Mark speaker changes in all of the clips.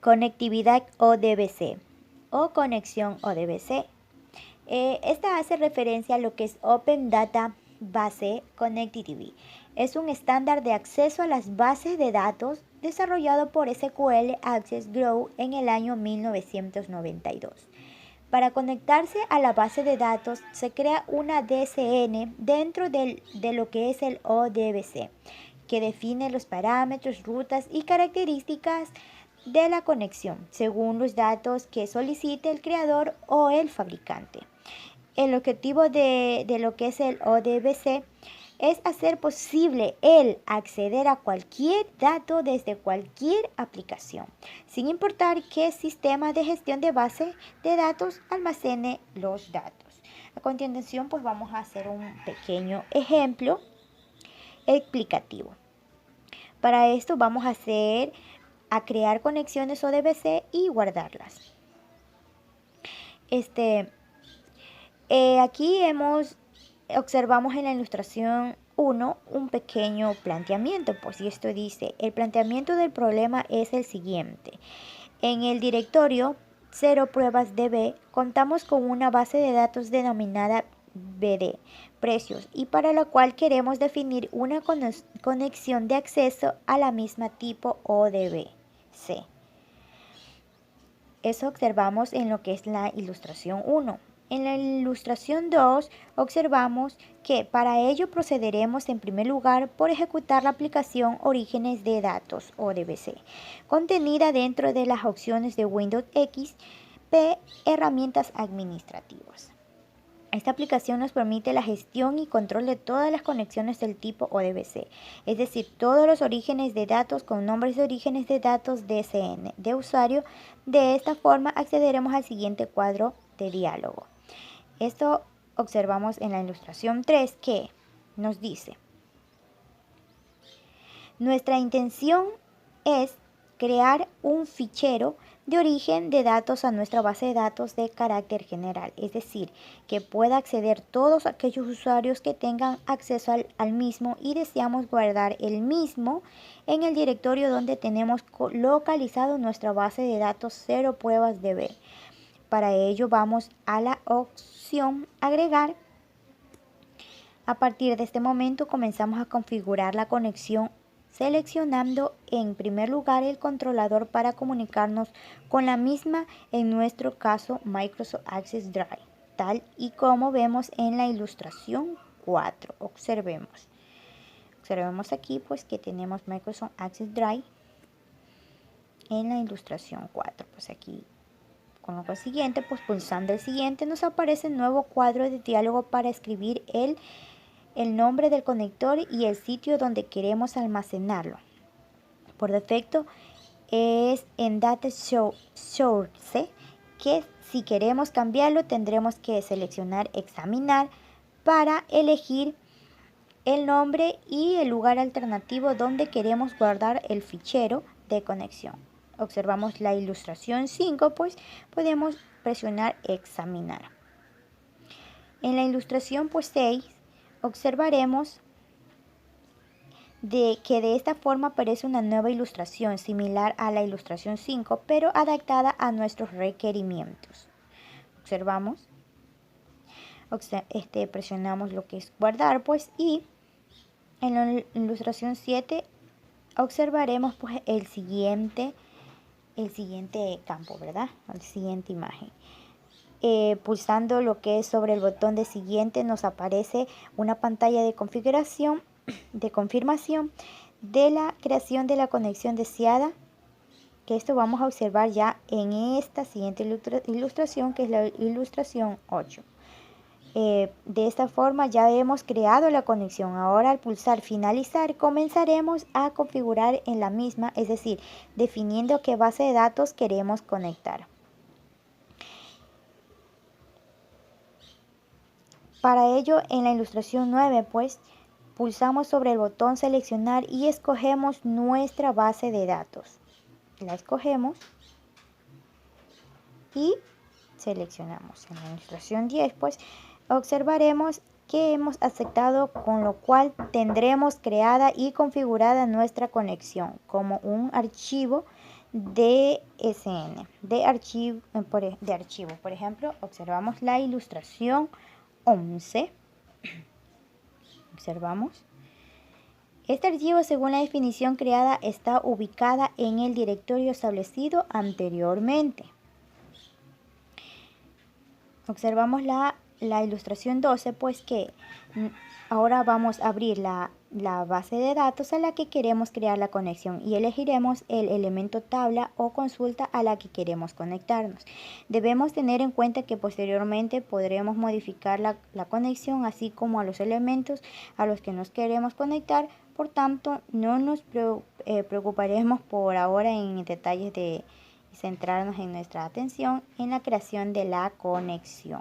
Speaker 1: Conectividad ODBC o conexión ODBC. Esta hace referencia a lo que es Open Data Base Connectivity. Es un estándar de acceso a las bases de datos desarrollado por SQL Access Group en el año 1992. Para conectarse a la base de datos se crea una DSN dentro de lo que es el ODBC, que define los parámetros, rutas y características de la conexión, según los datos que solicite el creador o el fabricante. El objetivo de lo que es el ODBC es hacer posible el acceder a cualquier dato desde cualquier aplicación, sin importar qué sistema de gestión de base de datos almacene los datos. A continuación, pues vamos a hacer un pequeño ejemplo explicativo. Para esto vamos a crear conexiones ODBC y guardarlas. Aquí observamos en la ilustración 1 un pequeño planteamiento, pues y esto dice, el planteamiento del problema es el siguiente. En el directorio 0 pruebas DB contamos con una base de datos denominada BD, precios, y para la cual queremos definir una conexión de acceso a la misma tipo ODBC. Eso observamos en lo que es la ilustración 1. En la ilustración 2 observamos que para ello procederemos en primer lugar por ejecutar la aplicación Orígenes de Datos ODBC, contenida dentro de las opciones de Windows XP Herramientas Administrativas. Esta aplicación nos permite la gestión y control de todas las conexiones del tipo ODBC, es decir, todos los orígenes de datos con nombres de orígenes de datos DSN de usuario. De esta forma accederemos al siguiente cuadro de diálogo. Esto observamos en la ilustración 3 que nos dice: nuestra intención es crear un fichero de origen de datos a nuestra base de datos de carácter general, es decir, que pueda acceder todos aquellos usuarios que tengan acceso al mismo y deseamos guardar el mismo en el directorio donde tenemos localizado nuestra base de datos 0 pruebas DB. Para ello vamos a la opción agregar. A partir de este momento comenzamos a configurar la conexión seleccionando en primer lugar el controlador para comunicarnos con la misma, en nuestro caso Microsoft Access Drive, tal y como vemos en la ilustración 4. Observemos aquí pues que tenemos Microsoft Access Drive en la ilustración 4. Pues aquí con lo consiguiente, pues pulsando el siguiente nos aparece un nuevo cuadro de diálogo para escribir el nombre del conector y el sitio donde queremos almacenarlo. Por defecto es en Data Source, que si queremos cambiarlo tendremos que seleccionar examinar para elegir el nombre y el lugar alternativo donde queremos guardar el fichero de conexión. Observamos la ilustración 5, pues podemos presionar examinar. En la ilustración 6 observaremos que de esta forma aparece una nueva ilustración similar a la ilustración 5, pero adaptada a nuestros requerimientos. Observamos, presionamos lo que es guardar, pues, y en la ilustración 7 observaremos pues el siguiente campo, ¿verdad? La siguiente imagen. Pulsando lo que es sobre el botón de siguiente nos aparece una pantalla de configuración, de confirmación de la creación de la conexión deseada, que esto vamos a observar ya en esta siguiente ilustración, que es la ilustración 8. De esta forma ya hemos creado la conexión. Ahora al pulsar finalizar comenzaremos a configurar en la misma, es decir, definiendo qué base de datos queremos conectar. Para ello, en la ilustración 9, pues, pulsamos sobre el botón seleccionar y escogemos nuestra base de datos. La escogemos y seleccionamos. En la ilustración 10, pues, observaremos que hemos aceptado, con lo cual tendremos creada y configurada nuestra conexión como un archivo DSN, de archivo. Por ejemplo, observamos la ilustración 11. Observamos. Este archivo, según la definición creada, está ubicada en el directorio establecido anteriormente. Observamos la ilustración 12, pues que ahora vamos a abrir la base de datos a la que queremos crear la conexión y elegiremos el elemento tabla o consulta a la que queremos conectarnos. Debemos tener en cuenta que posteriormente podremos modificar la conexión, así como a los elementos a los que nos queremos conectar. Por tanto, no nos preocuparemos por ahora en detalles de centrarnos en nuestra atención en la creación de la conexión.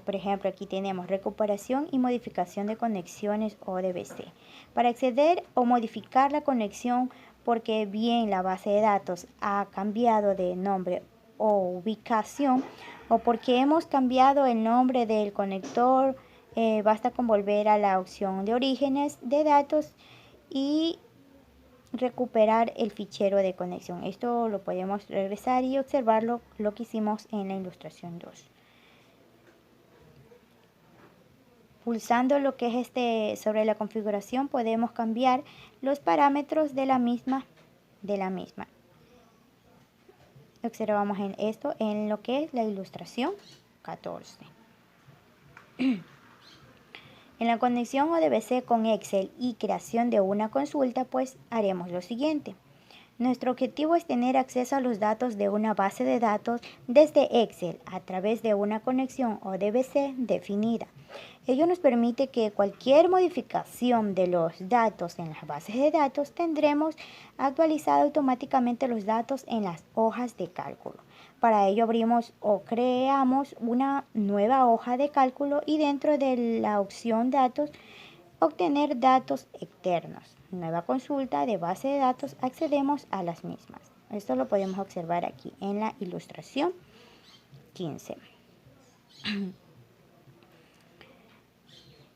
Speaker 1: Por ejemplo, aquí tenemos recuperación y modificación de conexiones ODBC. Para acceder o modificar la conexión, porque bien la base de datos ha cambiado de nombre o ubicación, o porque hemos cambiado el nombre del conector, basta con volver a la opción de orígenes de datos y recuperar el fichero de conexión. Esto lo podemos regresar y observar lo que hicimos en la ilustración 2. Pulsando lo que es sobre la configuración, podemos cambiar los parámetros de la misma. Observamos en esto en lo que es la ilustración 14. En la conexión ODBC con Excel y creación de una consulta, pues haremos lo siguiente. Nuestro objetivo es tener acceso a los datos de una base de datos desde Excel a través de una conexión ODBC definida. Ello nos permite que cualquier modificación de los datos en las bases de datos tendremos actualizado automáticamente los datos en las hojas de cálculo. Para ello abrimos o creamos una nueva hoja de cálculo y dentro de la opción datos, obtener datos externos. Nueva consulta de base de datos, accedemos a las mismas. Esto lo podemos observar aquí en la ilustración 15.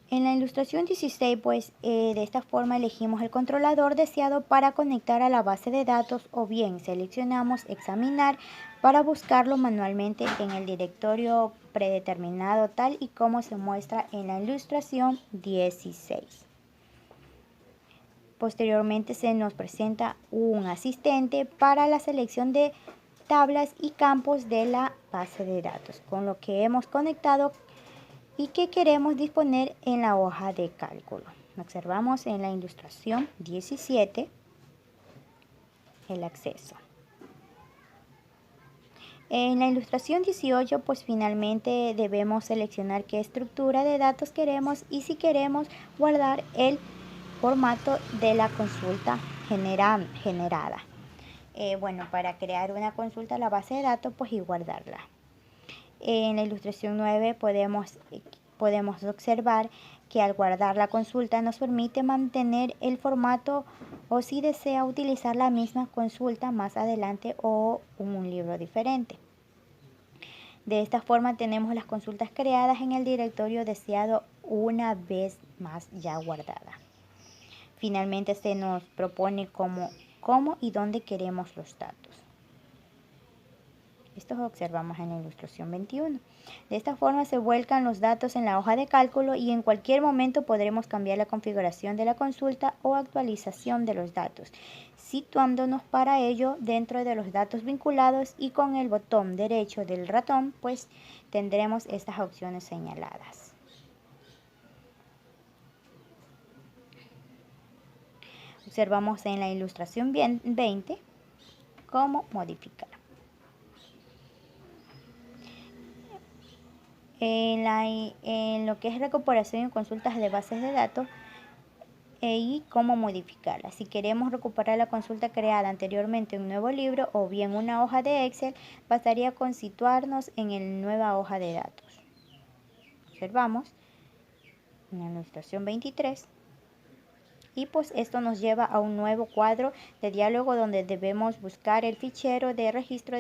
Speaker 1: En la ilustración 16, pues de esta forma elegimos el controlador deseado para conectar a la base de datos o bien seleccionamos examinar para buscarlo manualmente en el directorio predeterminado tal y como se muestra en la ilustración 16. Posteriormente se nos presenta un asistente para la selección de tablas y campos de la base de datos con lo que hemos conectado y que queremos disponer en la hoja de cálculo. Observamos en la ilustración 17 el acceso. En la ilustración 18, pues finalmente debemos seleccionar qué estructura de datos queremos y si queremos guardar el formato de la consulta generada. Bueno, para crear una consulta a la base de datos, pues y guardarla. En la ilustración 9 podemos observar que al guardar la consulta nos permite mantener el formato o si desea utilizar la misma consulta más adelante o un libro diferente. De esta forma tenemos las consultas creadas en el directorio deseado una vez más ya guardada. Finalmente se nos propone cómo y dónde queremos los datos. Esto lo observamos en la ilustración 21. De esta forma se vuelcan los datos en la hoja de cálculo y en cualquier momento podremos cambiar la configuración de la consulta o actualización de los datos, situándonos para ello dentro de los datos vinculados y con el botón derecho del ratón, pues tendremos estas opciones señaladas. Observamos en la ilustración 20 cómo modificar. En lo que es recuperación y consultas de bases de datos y cómo modificarla. Si queremos recuperar la consulta creada anteriormente en un nuevo libro o bien una hoja de Excel, bastaría con situarnos en la nueva hoja de datos. Observamos en la ilustración 23 y pues esto nos lleva a un nuevo cuadro de diálogo donde debemos buscar el fichero de registro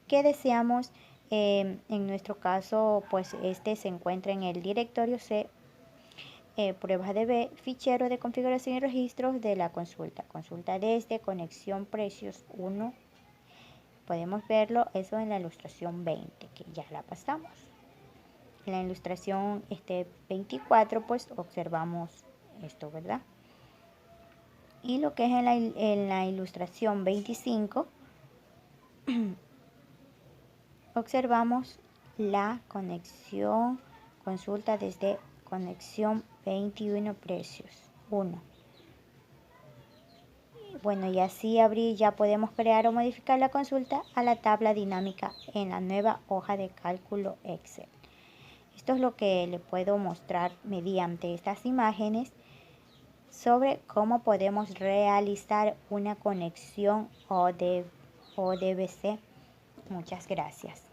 Speaker 1: que deseamos. En nuestro caso, pues este se encuentra en el directorio C pruebas de fichero de configuración y registros de la consulta. Consulta desde conexión precios 1. Podemos verlo eso en la ilustración 20, que ya la pasamos. En la ilustración 24, pues observamos esto, ¿verdad? Y lo que es en la ilustración 25, observamos la conexión, consulta desde conexión 21 precios 1. Bueno, y así abrir, ya podemos crear o modificar la consulta a la tabla dinámica en la nueva hoja de cálculo Excel. Esto es lo que le puedo mostrar mediante estas imágenes sobre cómo podemos realizar una conexión ODBC. Muchas gracias.